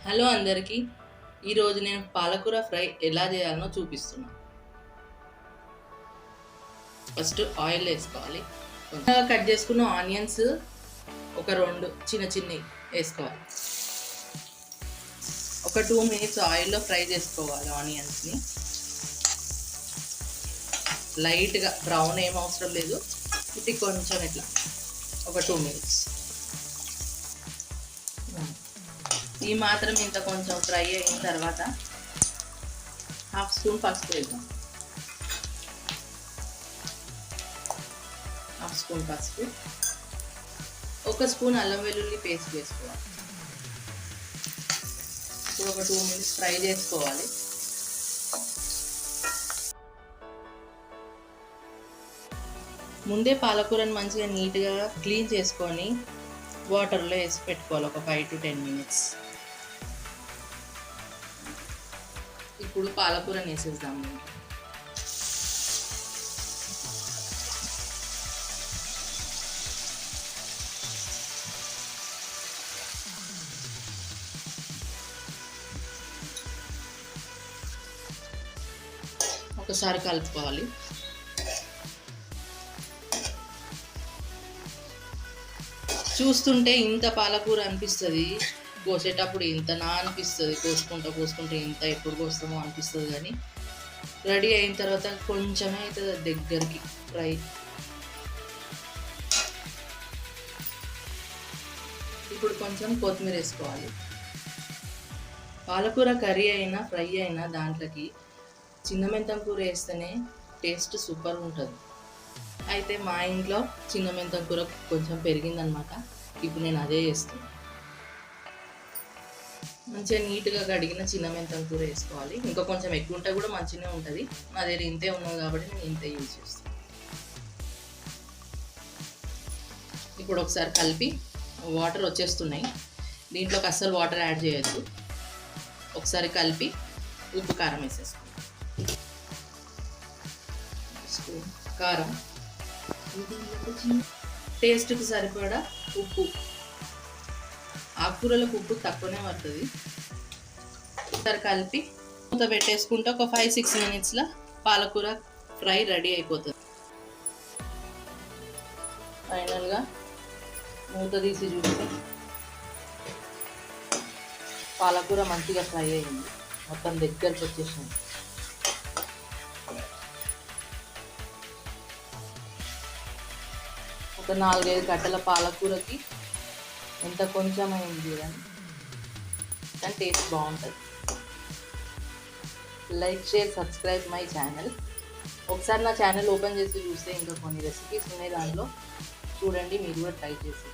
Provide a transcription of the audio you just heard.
Hello అందరికీ. ఈరోజు నేను పాలకూర ఫ్రై ఎలా చేయాలనో చూపిస్తున్నా. ఫస్ట్ ఆయిల్ వేసుకోవాలి. కొంచెం కట్ చేసుకున్న ఆనియన్స్ ఒక 2 చిన్న చిన్నవి వేసుకోవాలి. ఒక 2 మినిట్స్ ఆయిల్లో ఫ్రై చేసుకోవాలి ఆనియన్స్ని. లైట్గా బ్రౌన్ ఏం అవసరం లేదు, ఇది కొంచెం ఇట్లా ఒక 2 మినిట్స్. ఈ మాత్రం ఇంత కొంచెం ఫ్రై అయిన తర్వాత 1/2 స్పూన్ పసుపు వేద్దాం. 1/2 స్పూన్ పసుపు, 1 స్పూన్ అల్లం వెల్లుల్లి పేస్ట్ వేసుకోవాలి. ఇప్పుడు ఒక 2 మినిట్స్ ఫ్రై చేసుకోవాలి. ముందే పాలకూరని మంచిగా నీట్గా క్లీన్ చేసుకొని వాటర్లో వేసి పెట్టుకోవాలి ఒక 5 to 10 మినిట్స్. ఇప్పుడు పాలకూరని వేసేద్దాము. ఒకసారి కలుపుకోవాలి. చూస్తుంటే ఇంత పాలకూర అనిపిస్తుంది, కోసేటప్పుడు ఇంతనా అనిపిస్తుంది, కోసుకుంటే ఇంత ఎప్పుడు కోస్తామో అనిపిస్తుంది. కానీ రెడీ అయిన తర్వాత కొంచెమే అవుతుంది దగ్గరికి ఫ్రై. ఇప్పుడు కొంచెం కొత్తిమీర వేసుకోవాలి. పాలకూర కర్రీ అయినా ఫ్రై అయినా దాంట్లోకి చిన్న మెంతం కూర వేస్తేనే టేస్ట్ సూపర్ ఉంటుంది. అయితే మా ఇంట్లో చిన్న మెంతం కూర కొంచెం పెరిగిందనమాట. ఇప్పుడు నేను అదే చేస్తున్నాను. మంచిగా నీట్గా కడిగిన చిన్న మెంతం కూర వేసుకోవాలి. ఇంకా కొంచెం ఎక్కువ ఉంటే కూడా మంచిగానే ఉంటుంది. నా దగ్గర ఇంతే ఉన్నది కాబట్టి నేను ఇంతే యూజ్ చేస్తాను. ఇప్పుడు ఒకసారి కలిపి, వాటర్ వచ్చేస్తున్నాయి, దీంట్లోకి అస్సలు వాటర్ యాడ్ చేయొద్దు. ఒకసారి కలిపి ఉప్పు కారం వేసేసుకోండి. కారం, టేస్ట్కి సరిపడా ఉప్పు. ఆకుకూరలకు ఉప్పు తక్కువనే పడుతుంది. ఒకసారి కలిపి మూత పెట్టేసుకుంటే ఒక 5-6 మినిట్స్లో పాలకూర ఫ్రై రెడీ అయిపోతుంది. ఫైనల్గా మూత తీసి చూస్తే పాలకూర మంచిగా ఫ్రై అయింది, మొత్తం దగ్గరికి వచ్చేసింది. ఒక 4-5 కట్టల పాలకూరకి ఎంత కొంచెం అయింది చూడండి, కానీ టేస్ట్ బాగుంటుంది. Like, share, subscribe my channel. ఒకసారి నా ఛానల్ ఓపెన్ చేసి చూస్తే ఇంకా కొన్ని రెసిపీస్ ఉన్నాయి దాంట్లో, చూడండి, మీరు కూడా ట్రై చేసి.